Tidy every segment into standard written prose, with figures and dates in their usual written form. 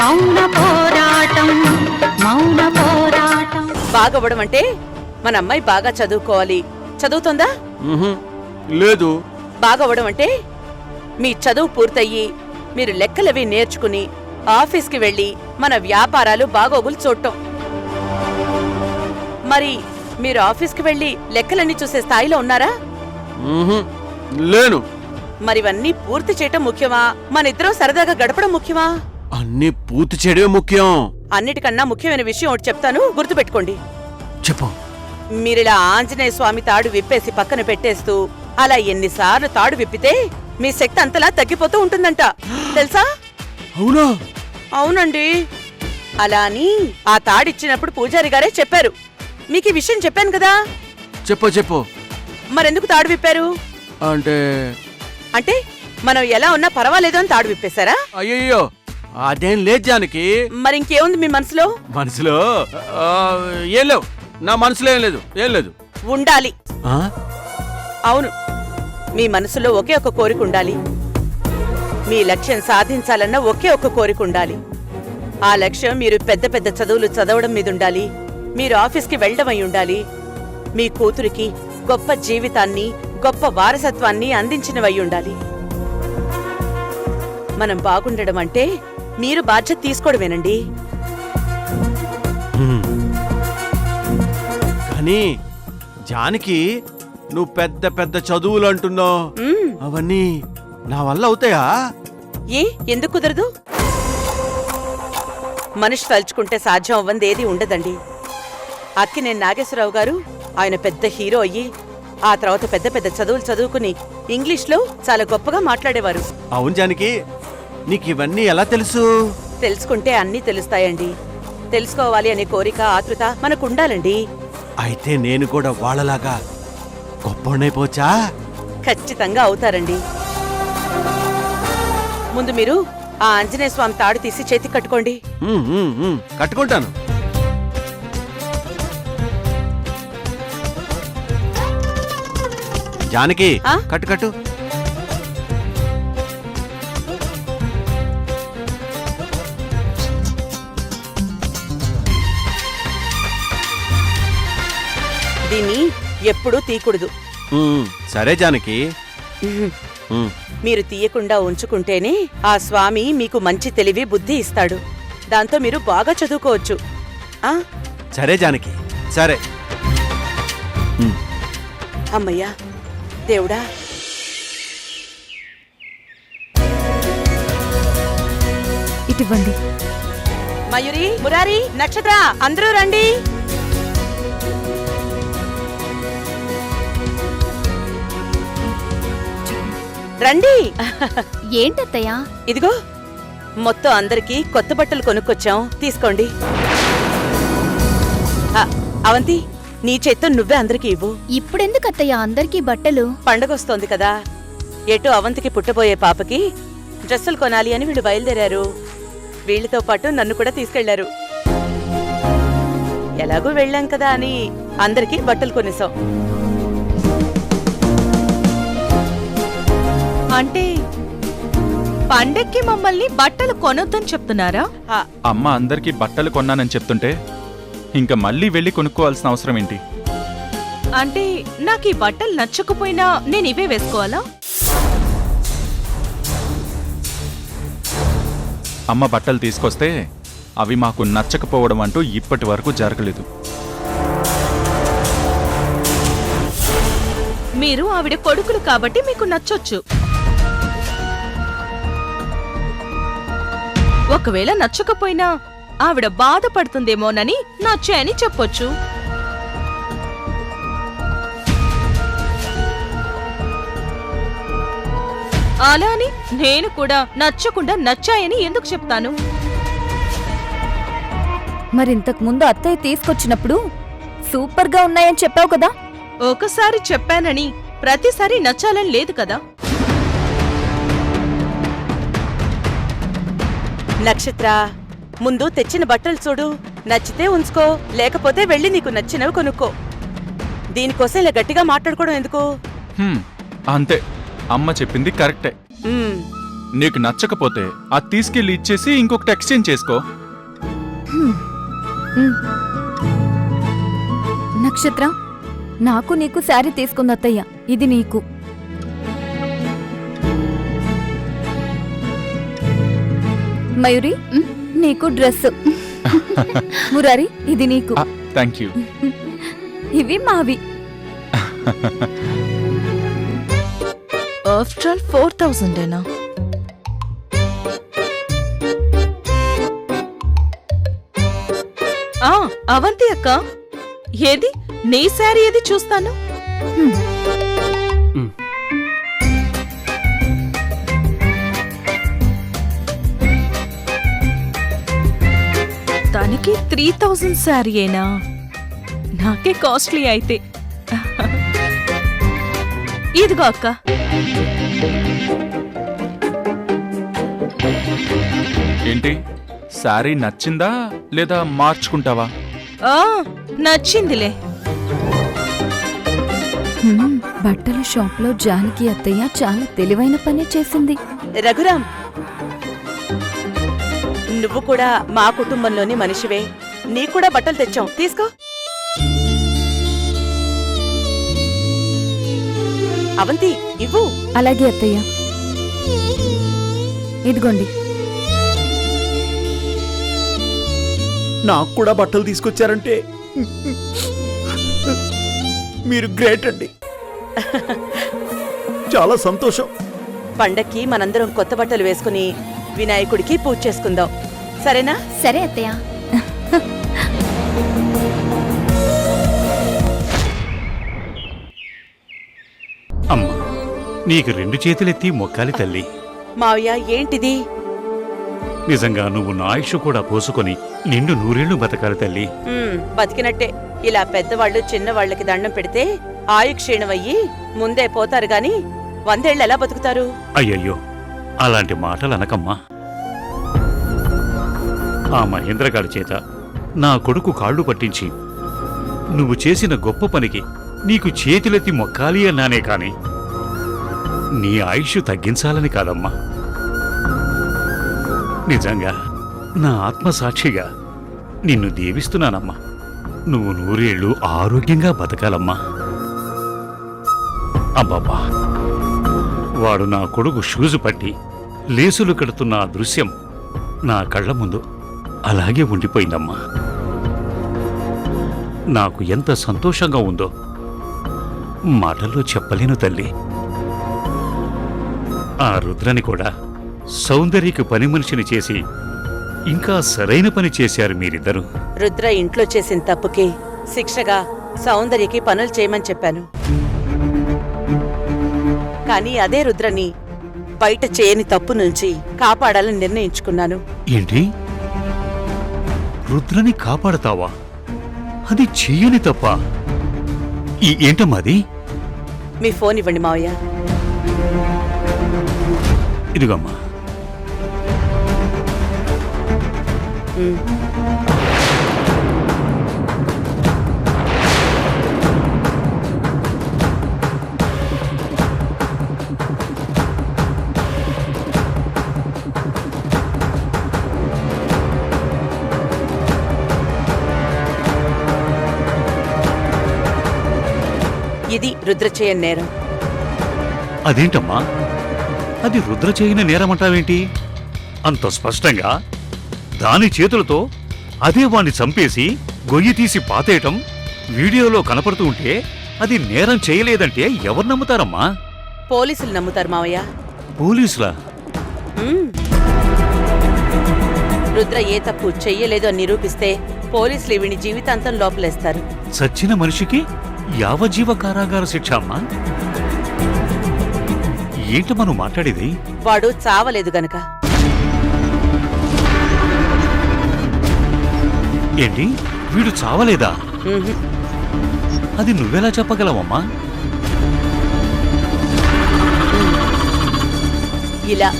మౌన పోరాటం మౌన పోరాటం. బాగవ్వడం అంటే మన అమ్మాయి బాగా చదువుకోవాలి. చదువుతుందా? లేదు. బాగవ్వడం అంటే మీ చదువు పూర్తయ్యి మీరు లెక్కలవి నేర్చుకుని ఆఫీస్కి వెళ్లి మన వ్యాపారాలు బాగోగులు చూడటం. మరి మీరు ఆఫీస్కి వెళ్లి లెక్కలన్నీ చూసే స్థాయిలో ఉన్నారా? లేను. మరివన్నీ పూర్తి చేయటం ముఖ్యమా, మన ఇద్దరం సరదాగా గడపడం ముఖ్యమా? అన్ని పూర్తి చేయడమే ముఖ్యం. అన్నిటికన్నా ముఖ్యమైన విషయం ఒకటి చెప్తాను, గుర్తుపెట్టుకోండి. చెప్పు. మీరిలా ఆంజనేయ స్వామి తాడు విప్పేసి పక్కన పెట్టేస్తూ అలా ఎన్నిసార్లు తాడు విప్పితే మీ శక్తి అంతలా తగ్గిపోతూ ఉంటుందంట, తెలుసా? అవునా? అవునండి. అలా అని ఆ తాడిచ్చినప్పుడు పూజారి గారే చెప్పారు. మీకు ఈ విషయం చెప్పాను కదా. చెప్పు. మరెందుకు తాడు విప్పారు? అంటే మనం ఎలా ఉన్నా పర్వాలేదు అని తాడు విప్పేశారా? అయ్యయ్యో, అదేం లేదు జానకి. మరింకేముంది మీ మనసులో? మనసులో ఏం లేవు. నా మనసులో ఏం లేదు. ఉండాలి. అవును, మీ మనసులో ఒకే ఒక కోరిక ఉండాలి. మీ లక్ష్యం సాధించాలన్న ఒకే ఒక కోరిక ఉండాలి. ఆ లక్ష్యం మీరు పెద్ద పెద్ద చదువులు చదవడం మీద ఉండాలి. మీరు ఆఫీస్కి వెళ్ళడం అయి ఉండాలి. మీ కూతురికి గొప్ప జీవితాన్ని, గొప్ప వారసత్వాన్ని అందించినవై ఉండాలి. మనం బాగుండడం అంటే మీరు బాధ్యత తీసుకోవడమేనండి. కానీ జానకి, నువ్వు పెద్ద పెద్ద చదువులు అంటున్నావు, అవన్నీ నా వల్ల అవుతాయా? ఎందుకు కుదరదు? మనిషి తలుచుకుంటే సాధ్యం అవ్వంది ఏది ఉండదండి. అక్కినేని నాగేశ్వరరావు గారు ఆయన పెద్ద హీరో అయ్యి ఆ తర్వాత పెద్ద పెద్ద చదువులు చదువుకుని ఇంగ్లీష్లో చాలా గొప్పగా మాట్లాడేవారు. అవును జానకి, నీకు ఇవన్నీ ఎలా తెలుసు? తెలుసుకుంటే అన్నీ తెలుస్తాయండి. తెలుసుకోవాలి అనే కోరిక, ఆతృత మనకుండాలండి. అయితే నేను కూడా వాళ్ళలాగా గొప్పనైపోవచ్చా? ఖచ్చితంగా అవుతారండి. ముందు మీరు ఆ ఆంజనేయ స్వామి తాడు తీసి చేతికి కట్టుకోండి. కట్టుకుంటాను. జానకి, కట్టు. దీన్ని ఎప్పుడూ తీయకూడదు. సరే జానకి. మీరు తీయకుండా ఉంచుకుంటేనే ఆ స్వామి మీకు మంచి తెలివి, బుద్ధి ఇస్తాడు. దాంతో మీరు బాగా చదువుకోవచ్చు. సరే జానకి, సరే. అమ్మయ్యా దేవుడా. ఇటివ్వండి. మయూరి, మురారి, నక్షత్ర, అందరూ రండి. రండి. ఏంటత్తయ్యా? ఇదిగో మొత్తం అందరికీ కొత్త బట్టలు కొనుక్కొచ్చాం, తీసుకోండి. అవంతి, నీ చేత్తో నువ్వే అందరికీ ఇవ్వు. ఇప్పుడెందుకు అత్తయ్యా అందరికీ బట్టలు? పండగొస్తోంది కదా. ఎటు అవంతికి పుట్టబోయే పాపకి డ్రెస్సులు కొనాలి అని వీళ్ళు బయలుదేరారు. వీళ్ళతో పాటు నన్ను కూడా తీసుకెళ్లారు. ఎలాగూ వెళ్ళాం కదా అని అందరికీ బట్టలు కొనేసాం. అంటే పండక్కి మమ్మల్ని బట్టలు కొనొద్దని చెప్తున్నారా? అమ్మ అందరికీ బట్టలు కొన్నానని చెప్తుంటే ఇంకా మళ్ళీ వెళ్ళి కొనుక్కోవాల్సిన అవసరం ఏంటి? అంటే నాకు ఈ బట్టలు నచ్చకపోయినా నేను ఇవే వేసుకోవాలా? అమ్మ బట్టలు తీసుకొస్తే అవి మాకు నచ్చకపోవడం అంటూ ఇప్పటి వరకు జరగలేదు. మీరు ఆవిడ కొడుకులు కాబట్టి మీకు నచ్చొచ్చు. ఒకవేళ నచ్చకపోయినా ఆవిడ బాధపడుతుందేమోనని నచ్చాయని చెప్పొచ్చు. అలా అని నేను కూడా నచ్చకుండా నచ్చాయని ఎందుకు చెప్తాను? మరింతకు ముందు అత్తయ్య తీసుకొచ్చినప్పుడు సూపర్గా ఉన్నాయని చెప్పావు కదా. ఒకసారి చెప్పానని ప్రతిసారి నచ్చాలని లేదు కదా. నక్షత్ర, ముందు తెచ్చిన బట్టలు చూడు. నచ్చితే ఉంచుకో, లేకపోతే వెళ్ళి నీకు నచ్చినవి కొనుక్కో. దీనికోసం ఇలా గట్టిగా మాట్లాడుకోవడం ఎందుకు? అంతే, అమ్మ చెప్పింది కరెక్టే. నీకు నచ్చకపోతే అది తీసుకెళ్లి ఇచ్చేసి ఇంకొకటి ఎక్స్చేంజ్ చేసుకో. నక్షత్ర, నాకు నీకు శారీ తీసుకుంది అత్తయ్య. ఇది నీకు. మయూరి, నీకు డ్రెస్. మురారి, ఇది నీకు. Thank you. ఇవి మావి. ఆఫ్టర్ ఆల్ 4000 అవంతి అక్క, ఏది నీ శారీ ఏది చూస్తాను. దానికి 3000 శారీ ఏనా? నాకే కాస్ట్లీ అయితే. ఇదిగో అక్క. ఏంటి, శారీ నచ్చిందా లేదా మార్చుకుంటావా? నచ్చిందిలే. బట్టల షాప్లో జానకి అత్తయ్య చాలా తెలివైన పని చేసింది. రఘురాం, నువ్వు కూడా మా కుటుంబంలోని మనిషివే. నీకు కూడా బట్టలు తెచ్చాం, తీసుకో. అవంతి, ఇవ్వు. అలాగే అత్తయ్య. ఇదిగోండి. నాకు కూడా బట్టలు తీసుకొచ్చారంటే మీరు గ్రేట్ అండి. చాలా సంతోషం. పండక్కి మనందరం కొత్త బట్టలు వేసుకుని వినాయకుడికి పూజ చేసుకుందాం, సరేనా? సరే అత్తయ్య. అమ్మా, నీకు 2 చేతులెత్తి మొక్కాలి తల్లి. మావయ్య, ఏంటిది? నిజంగా నువ్వు నా ఆయుష్ కూడా పోసుకొని నిండు 100 బతకాలి తల్లి. బతికినట్టే. ఇలా పెద్దవాళ్ళు చిన్నవాళ్ళకి దండం పెడితే ఆయుక్షీణమయ్యి ముందే పోతారు గాని 100 ఏళ్ళు ఎలా బతుకుతారు? అయ్యయ్యో, అలాంటి మాటలు అనకమ్మా. ఆ మహేంద్రగాడి చేత నా కొడుకు కాళ్ళు పట్టించి నువ్వు చేసిన గొప్ప పనికి నీకు చేతులెత్తి మొక్కాలి అన్నానే కాని నీ ఆయుష్ తగ్గించాలని కాదమ్మా. నిజంగా నా ఆత్మసాక్షిగా నిన్ను దీవిస్తున్నానమ్మా. నువ్వు 100 ఏళ్ళు ఆరోగ్యంగా బతకాలమ్మా. అబ్బాబా, వాడు నా కొడుకు షూజు పట్టి లేసులు కడుతున్న ఆ దృశ్యం నా కళ్ళ ముందు అలాగే ఉండిపోయిందమ్మా. నాకు ఎంత సంతోషంగా ఉందో మాటల్లో చెప్పలేను తల్లి. ఆ రుద్రని కూడా సౌందర్యకి పని మనిషిని చేసి ఇంకా సరైన పని చేశారు మీరిద్దరూ. రుద్ర ఇంట్లో చేసిన తప్పుకి శిక్షగా సౌందర్యకి పనులు చేయమని చెప్పాను. కానీ అదే రుద్రని బయట చేయని తప్పు నుంచి కాపాడాలని నిర్ణయించుకున్నాను. ఏంటి, రుద్రని కాపాడతావా? అది చెయ్యని తప్ప? ఏంటమ్మాది? మీ ఫోన్ ఇవ్వండి మావయ్య. ఇదిగమ్మా. ఇది రుద్ర చేయని నేరం. అదేంటమ్మా, అది రుద్ర చేయని నేరమంటావేంటి? అంత స్పష్టంగా దాని చేతులతో అదే వాణ్ణి చంపేసి గొయ్యి తీసి పాతేయటం వీడియోలో కనపడుతూ ఉంటే అది నేరం చేయలేదంటే ఎవరు నమ్ముతారమ్మా? పోలీసులు నమ్ముతారు మావయ్య. పోలీసులా? రుద్ర ఏ తప్పు చెయ్యలేదో నిరూపిస్తే పోలీసులు వీని జీవితాంతం లోపలేస్తారు. చచ్చిన మనిషికి యావజ్జీవ కారాగార శిక్ష అమ్మా? ఏంటి మనం మాట్లాడేది? వాడు చావలేదు గనక. ఏంటి, వీడు చావలేదా? ఉహు. అది నువ్వెలా చెప్పగలవమ్మా? ఇలా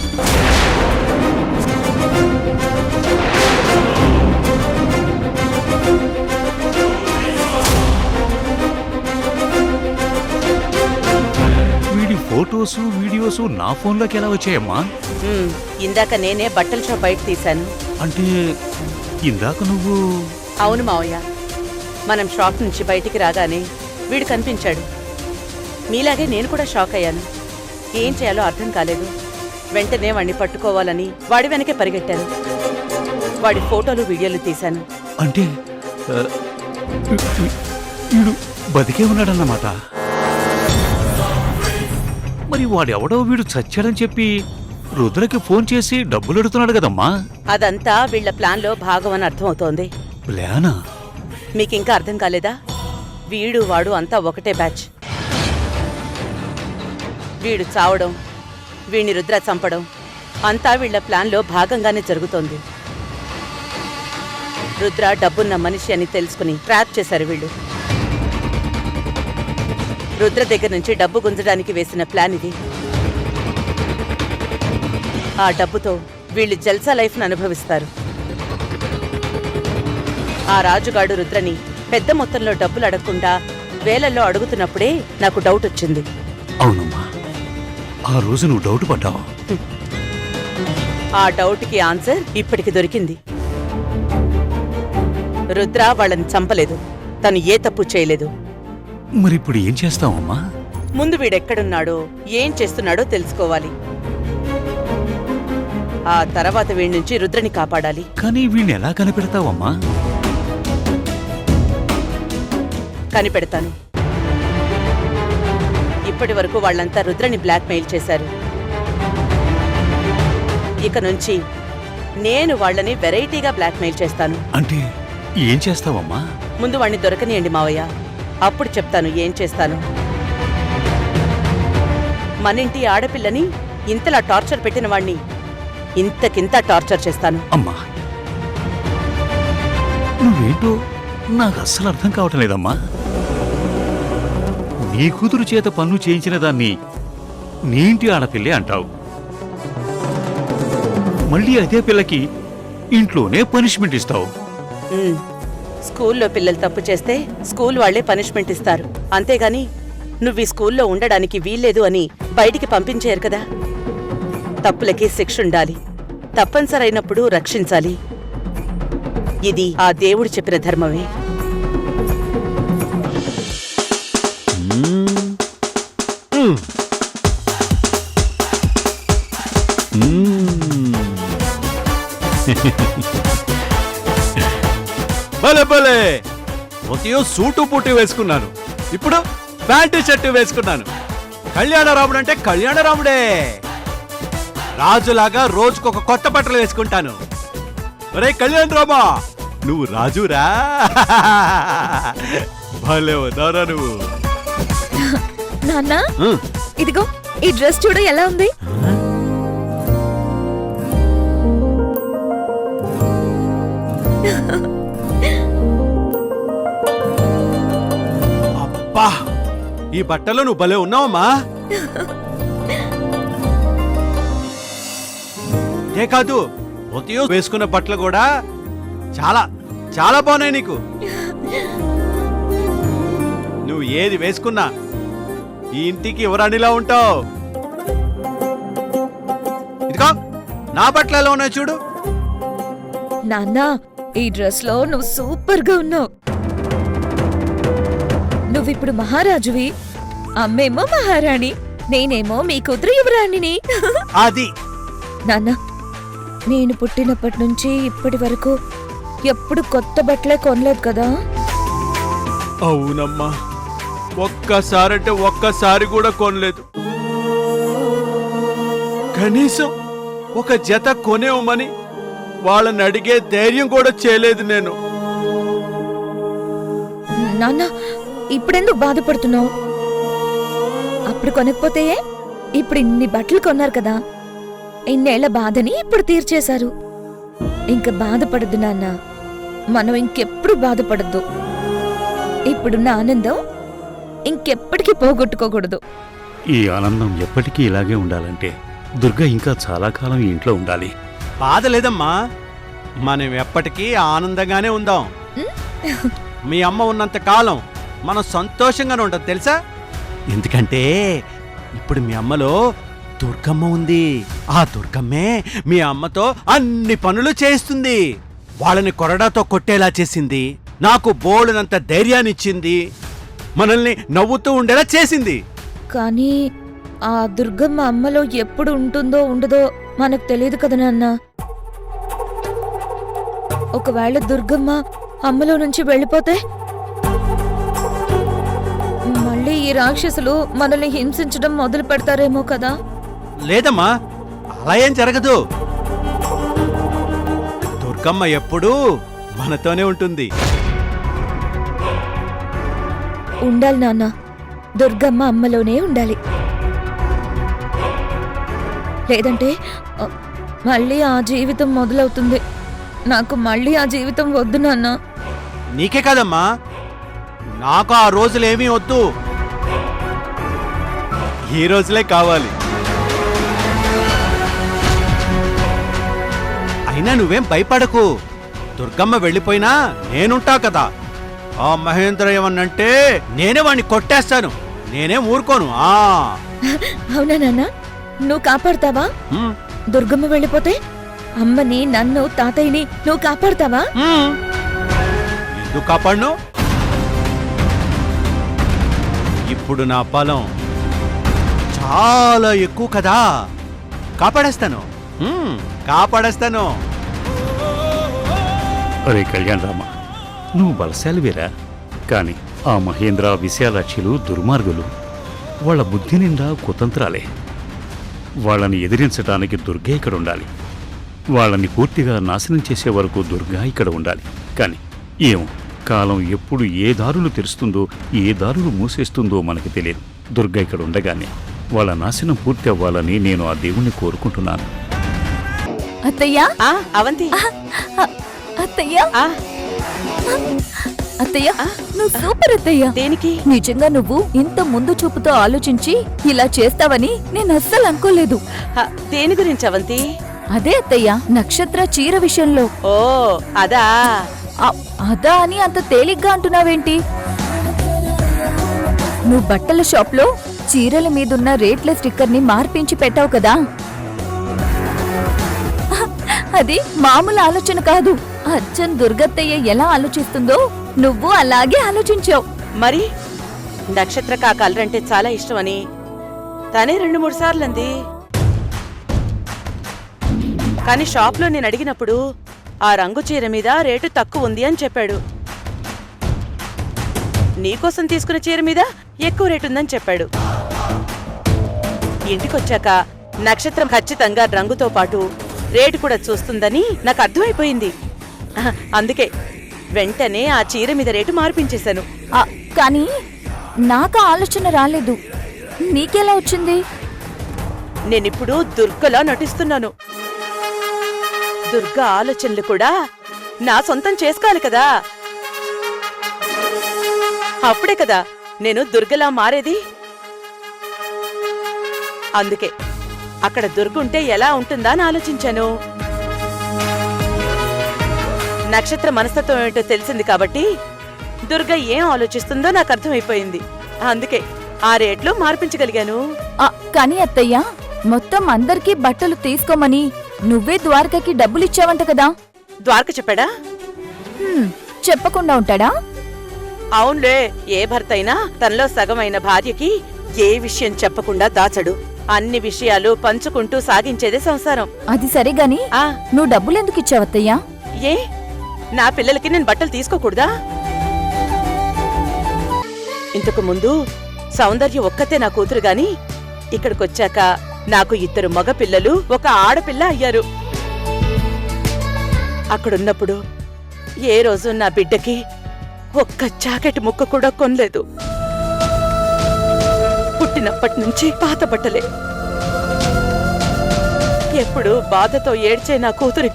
వీడి ఫోటో ఫొటోస్ వీడియోస్ నా ఫోన్లోకి ఎలా వచ్చాయమ్మా? ఇందాక నేనే బట్టల షాప్ బయట తీశాను. అంటే ఇందాక నువ్వు... అవును మావయ్య, మనం షాప్ నుంచి బయటికి రాగానే వీడు కనిపించాడు. మీలాగే నేను కూడా షాక్ అయ్యాను. ఏం చేయాలో అర్థం కాలేదు. వెంటనే వాడిని పట్టుకోవాలని వాడి వెనకే పరిగెట్టాను. వాడి ఫోటోలు వీడియోలు తీశాను. అంటే వీడు బతికే ఉన్నాడన్నమాట. మరి వాడెవడో వీడు చచ్చాడని చెప్పి రుద్రకి ఫోన్ చేసి డబ్బులు అడుగుతున్నాడు కదమ్మా. అదంతా వీళ్ల ప్లాన్లో భాగం అని అర్థమవుతోంది. ప్లానా? మీకింకా అర్థం కాలేదా? వీడు వాడు అంతా ఒకటే బ్యాచ్. వీడు చావడం, వీడిని రుద్ర చంపడం అంతా వీళ్ల ప్లాన్లో భాగంగానే జరుగుతోంది. రుద్ర డబ్బున్న మనిషి అని తెలుసుకుని ట్రాప్ చేశారు వీళ్ళు. రుద్ర దగ్గర నుంచి డబ్బు గుంజడానికి వేసిన ప్లాన్ ఇది. ఆ డబ్బుతో వీళ్ళు జల్సా లైఫ్ను అనుభవిస్తారు. ఆ రాజుగాడు రుద్రని పెద్ద మొత్తంలో డబ్బులు అడగకుండా వేలల్లో అడుగుతున్నప్పుడే నాకు డౌట్ వచ్చింది. అవునమ్మా, ఆ రోజు నువ్వు డౌట్ పడ్డావు. ఆ డౌట్కి ఆన్సర్ ఇప్పటికి దొరికింది. రుద్ర వాళ్ళని చంపలేదు. తను ఏ తప్పు చేయలేదు. మరిప్పుడు ఏం చేస్తావమ్మా? ముందు వీడెక్కడున్నాడో ఏం చేస్తున్నాడో తెలుసుకోవాలి. ఆ తర్వాత వీడి నుంచి రుద్రని కాపాడాలి. కానీ వీణ్ణి ఎలా కనిపెడతావమ్మా? కనిపెడతాను. ఇప్పటి వరకు వాళ్ళంతా రుద్రని బ్లాక్మెయిల్ చేశారు. ఇక నుంచి నేను వాళ్ళని వెరైటీగా బ్లాక్మెయిల్ చేస్తాను. అంటే ఏం చేస్తావమ్మా? ముందు వాణ్ణి దొరకనియండి మావయ్య, అప్పుడు చెప్తాను ఏం చేస్తాను. మనింటి ఆడపిల్లని ఇంతలా టార్చర్ పెట్టిన వాణ్ణి ఇంతకింత టార్చర్ చేస్తాను. అమ్మా, నువ్వేంటో నాకు అస్సలు అర్థం కావటం లేదమ్మా. నీ కూతురు చేత పన్ను చేయించిన దాన్ని నీ ఇంటి ఆడపిల్లే అంటావు. మళ్ళీ అదే పిల్లకి ఇంట్లోనే పనిష్మెంట్ ఇస్తావు. స్కూల్లో పిల్లలు తప్పు చేస్తే స్కూల్ వాళ్లే పనిష్మెంట్ ఇస్తారు. అంతేగాని నువ్వు ఈ స్కూల్లో ఉండడానికి వీల్లేదు అని బయటికి పంపించారు కదా. తప్పులకి శిక్ష ఉండాలి. తప్పనిసరైనప్పుడు రక్షించాలి. ఇది ఆ దేవుడు చెప్పిన ధర్మమే. భలే భలే, ఉదయం సూటు బూటు వేసుకున్నాను, ఇప్పుడు ప్యాంటు షర్టు వేసుకున్నాను. కళ్యాణరాముడు అంటే కళ్యాణరాముడే. రాజులాగా రోజుకొక కొత్త బట్టలు వేసుకుంటాను. ఒరే కళ్యాణరామా, నువ్వు రాజురా. భలే వదారా నువ్వు. నాన్న, ఇదిగో ఈ డ్రెస్ చూడు ఎలా ఉంది. అబ్బా, ఈ బట్టలో నువ్వు భలే ఉన్నావమ్మా. ఏ కాదు, ఉదయం వేసుకున్న బట్టలు కూడా చాలా చాలా బాగున్నాయి నీకు. నువ్వు ఏది వేసుకున్నా ఈ ఇంటికి ఎవరానిలా ఉంటావు. ఇదిగో నా బట్టలు ఎలా ఉన్నాయి చూడు. నాన్న, ఈ డ్రెస్ లో నువ్వు సూపర్ గా ఉన్నావు. నువ్విప్పుడు మహారాజువి, అమ్మేమో మహారాణి, నేనేమో మీ కూతురు యువరాణిని. అది నాన్న, నేను పుట్టినప్పటి నుంచి ఇప్పటి వరకు ఎప్పుడు కొత్త బట్టలే కొనలేదు కదా. అవునమ్మా, ఒక్కసారంటే ఒక్కసారి కూడా కొనలేదు. కనీసం ఒక జత కొనేవమని వాళ్ళని అడిగే ధైర్యం కూడా చేయలేదు నేను. నాన్న, ఇప్పుడెందుకు బాధపడుతున్నావు? అప్పుడు కొనకపోతే ఇప్పుడు ఇన్ని బట్టలు కొన్నారు కదా. ఇన్నేళ్ల బాధని ఇప్పుడు తీర్చేశారు. ఇంక బాధపడద్దు నాన్న, మనం ఇంకెప్పుడు బాధపడద్దు. ఇప్పుడున్న ఆనందం ఇంకెప్పటికీ పోగొట్టుకోకూడదు. ఈ ఆనందం ఎప్పటికీ ఇలాగే ఉండాలంటే దుర్గా ఇంకా చాలా కాలం ఈ ఇంట్లో ఉండాలి. బాధ లేదమ్మా, మనం ఎప్పటికీ ఆనందంగానే ఉందాం. మీ అమ్మ ఉన్నంత కాలం మనం సంతోషంగానే ఉంటాం తెలుసా. ఎందుకంటే ఇప్పుడు మీ అమ్మలో దుర్గమ్మ ఉంది. ఆ దుర్గమ్మే మీ అమ్మతో అన్ని పనులు చేస్తుంది. వాళ్ళని కొరడాతో కొట్టేలా చేసింది, నాకు బోలునంత ధైర్యాన్నిచ్చింది, మనల్ని నవ్వుతూ ఉండేలా చేసింది. కానీ ఆ దుర్గమ్మ అమ్మలో ఎప్పుడు ఉంటుందో ఉండదో మనకు తెలియదు కదా నాన్న. ఒకవేళ దుర్గమ్మ అమ్మలో నుంచి వెళ్ళిపోతే మళ్ళీ ఈ రాక్షసులు మనల్ని హింసించడం మొదలు పెడతారేమో కదా. లేదమ్మా, అలా ఏం జరగదు. దుర్గమ్మ ఎప్పుడూ మనతోనే ఉంటుంది. ఉండాలి నాన్న, దుర్గమ్మ అమ్మలోనే ఉండాలి. లేదంటే మళ్ళీ ఆ జీవితం మొదలవుతుంది. నాకు మళ్ళీ ఆ జీవితం వద్దు నాన్న. నీకే కాదమ్మా, నాకు ఆ రోజులేమీ వద్దు, ఈ రోజులే కావాలి. అయినా నువ్వేం భయపడకు, దుర్గమ్మ వెళ్ళిపోయినా నేనుంటా కదా. ఆ మహేంద్ర ఏమన్నంటే నేనే వాణ్ణి కొట్టేస్తాను, నేనేం ఊరుకోను. అవునా నాన్న, నువ్వు కాపాడతావా? దుర్గమ్మ వెళ్ళిపోతే అమ్మని, నన్ను, తాతయ్యని నువ్వు కాపాడతావా? ఎందుకు కాపాడును? ఇప్పుడు నా బలం చాలా ఎక్కువ కదా, కాపాడేస్తాను, కాపాడేస్తాను. అరే కళ్యాణ్ రామ, నువ్వు బలశాలివేరా. కాని ఆ మహేంద్ర, విశాలాక్షులు దుర్మార్గులు. వాళ్ళ బుద్ధి నిండా కుతంత్రాలే. వాళ్ళని ఎదిరించడానికి దుర్గా ఇక్కడ ఉండాలి. వాళ్ళని పూర్తిగా నాశనం చేసే వరకు దుర్గా ఇక్కడ ఉండాలి. కాని ఏమో, కాలం ఎప్పుడు ఏ దారులు తెరుస్తుందో, ఏ దారులు మూసేస్తుందో మనకు తెలియదు. దుర్గా ఇక్కడ ఉండగానే వాళ్ళ నాశనం పూర్తి అవ్వాలని నేను ఆ దేవుణ్ణి కోరుకుంటున్నాను. అత్తయ్యా, అవంతి, అత్తయ్యా, ఆ, అత్తయ్యా, నువ్వు సూపర్ అత్తయ్యా. దేనికి? నిజంగా నువ్వు ఇంత ముందు చూపుతో ఆలోచించి ఇలా చేస్తావని నేను అస్సలు అనుకోలేదు. దేని గురించి అవంతి? అదే అత్తయ్యా, నక్షత్ర చీర విషయంలో. ఓ అదా? అదా అని అంత తేలిగ్గా అంటున్నావేంటి? నువ్వు బట్టల షాప్లో చీరల మీదున్న రేట్ల స్టిక్కర్ని మార్పించి పెట్టావు కదా, అది మామూలు ఆలోచన కాదు. అచ్చన్ దుర్గత్తయ్య ఎలా ఆలోచిస్తుందో నువ్వు అలాగే ఆలోచించావు. మరి నక్షత్ర ఆ కలర్ అంటే చాలా ఇష్టమని తనే 2-3 సార్లు అంది. కానీ షాప్లో నేను అడిగినప్పుడు ఆ రంగు చీర మీద రేటు తక్కువ ఉంది అని చెప్పాడు. నీకోసం తీసుకున్న చీర మీద ఎక్కువ రేటు ఉందని చెప్పాడు. ఇంటికొచ్చాక నక్షత్రం ఖచ్చితంగా రంగుతో పాటు రేటు కూడా చూస్తుందని నాకు అర్థమైపోయింది. అందుకే వెంటనే ఆ చీర మీద రేటు మార్పించేశాను. కానీ నాకు ఆలోచన రాలేదు. నీకెలా వచ్చింది? నేనిప్పుడు దుర్గలా నటిస్తున్నాను. దుర్గ ఆలోచనలు కూడా నా సొంతం చేసుకోవాలి కదా, అప్పుడే కదా నేను దుర్గలా మారేది. అందుకే అక్కడ దుర్గుంటే ఎలా ఉంటుందా అని ఆలోచించాను. నక్షత్ర మనస్తత్వం ఏమిటో తెలిసింది కాబట్టి దుర్గ ఏం ఆలోచిస్తుందో నాకు అర్థమైపోయింది. అందుకే ఆ రేట్లు మార్పించగలిగాను. కానీ అత్తయ్య, మొత్తం అందరికీ బట్టలు తీసుకోమని నువ్వే ద్వారకకి డబ్బులిచ్చావంట కదా. ద్వారక చెప్పాడా? చెప్పకుండా ఉంటాడా? అవునులే, ఏ భర్త అయినా తనలో సగమైన భార్యకి ఏ విషయం చెప్పకుండా దాచడు. అన్ని విషయాలు పంచుకుంటూ సాగించేదే సంసారం. అది సరేగాని నువ్వు డబ్బులెందుకు ఇచ్చావత్తయ్యా? ఏ, నా పిల్లలకి నేను బట్టలు తీసుకోకూడదా? ఇంతకు ముందు సౌందర్య ఒక్కతే నా కూతురు గాని ఇక్కడికొచ్చాక నాకు 2 మగ పిల్లలు, 1 ఆడపిల్ల అయ్యారు. అక్కడున్నప్పుడు ఏ రోజు నా బిడ్డకి ఒక్క జాకెట్ ముక్క కూడా కొనలేదు. పుట్టినప్పటి నుంచి పాత బట్టలే. ఎప్పుడు బాధతో ఏడ్చే నా కూతురి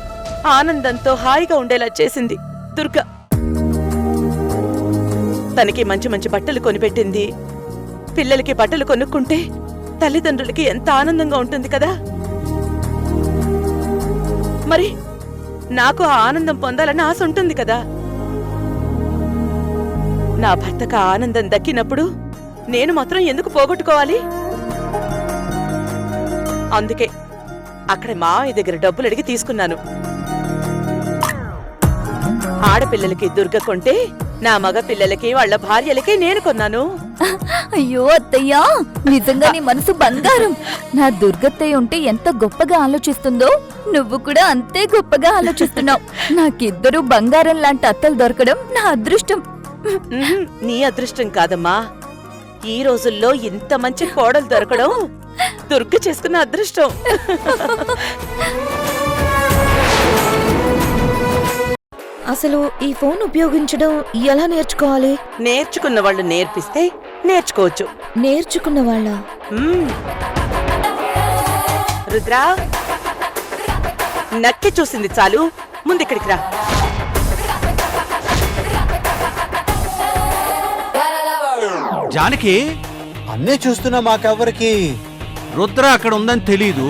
ఆనందంతో హాయిగా ఉండేలా చేసింది దుర్గ. తనకి మంచి మంచి బట్టలు కొనిపెట్టింది. పిల్లలకి బట్టలు కొనుక్కుంటే తల్లిదండ్రులకి ఎంత ఆనందంగా ఉంటుంది కదా. మరి నాకు ఆ ఆనందం పొందాలని ఆశ ఉంటుంది కదా. నా భర్తకు ఆనందం దక్కినప్పుడు నేను మాత్రం ఎందుకు పోగొట్టుకోవాలి? అందుకే అక్కడ మావయ్య దగ్గర డబ్బులు అడిగి తీసుకున్నాను. ఆడపిల్లలకి దుర్గ కొంటే నా మగ పిల్లలకి వాళ్ళ భార్యలకి నేను కొన్నాను. అయ్యో అత్తయ్యా, నిజంగా నీ మనసు బంగారం. నా దుర్గత్తయ్య ఉంటే ఎంత గొప్పగా ఆలోచిస్తుందో నువ్వు కూడా అంతే గొప్పగా ఆలోచిస్తున్నావు. నాకిద్దరూ బంగారం లాంటి అత్తలు దొరకడం నా అదృష్టం. ఉహుం, నీ అదృష్టం కాదమ్మా. ఈ రోజుల్లో ఇంత మంచి కోడలు దొరకడం దుర్గ చేసుకున్న అదృష్టం. అసలు ఈ ఫోన్ ఉపయోగించడం ఎలా నేర్చుకోవాలి? నేర్చుకున్న వాళ్ళు నేర్పిస్తే నేర్చుకోవచ్చు. నేర్చుకున్న వాళ్ళ? మ్మ్. రుద్రా, నక్కి చూసింది చాలు, ముందిక్కడికి రా. జానకి, అన్నే చూస్తున్నా మాకెవ్వరికి రుద్ర అక్కడ ఉందని తెలీదు.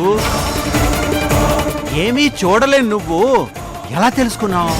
ఏమీ చూడలేను, నువ్వు ఎలా తెలుసుకున్నావు?